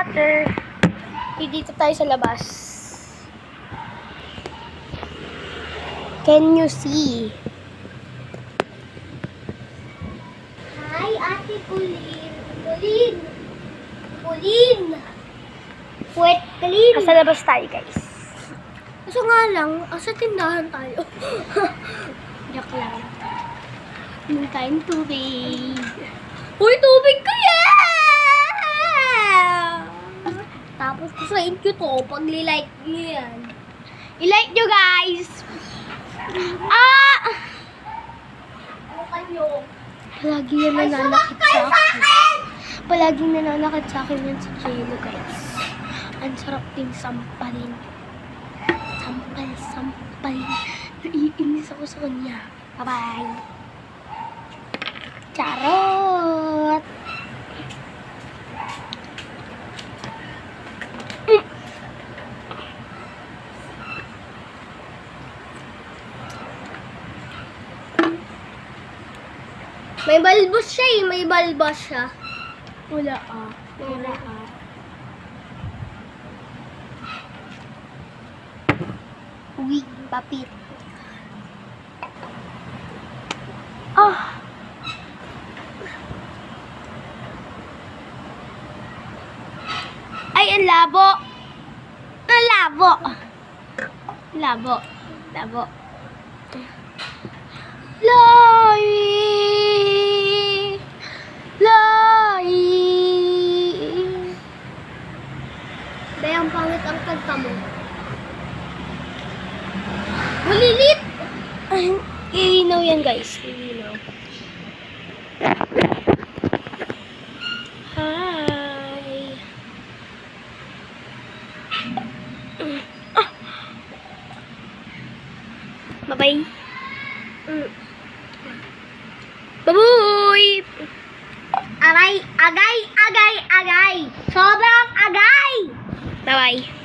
water. Dito tayo sa labas. Can you see? Hi, Ate Pauline. Pauline! Pauline! Wet, clean. Nasa labas tayo, guys. Kaso nga lang, asa tindahan tayo. Joke lang. Hindi tayong tubig. Uy, tubig ko yan! Tapos kusain ko to, pag nilike nyo yan. I-like nyo, guys! Ano kayo? Palagi yan nananakit sa akin. Palaging nananakit sa akin yan si Jello, guys. Ang sarap ding sampalin. Sampal. Naiinis ako sa kanya. Bye-bye. Charot! May balbos siya eh, may balbos siya. Wala ah. Wala ah. Wig, papit. Ah! Ay, ang labo! Ang labo! Labo. Lai! Dahil ang pangit ang kanta mo. Malilit! Ay, ilinaw yan, guys. Ilinaw. Hi! Ah! Bye-bye! Babuy! Agay! Sobrang agay! Bye-bye!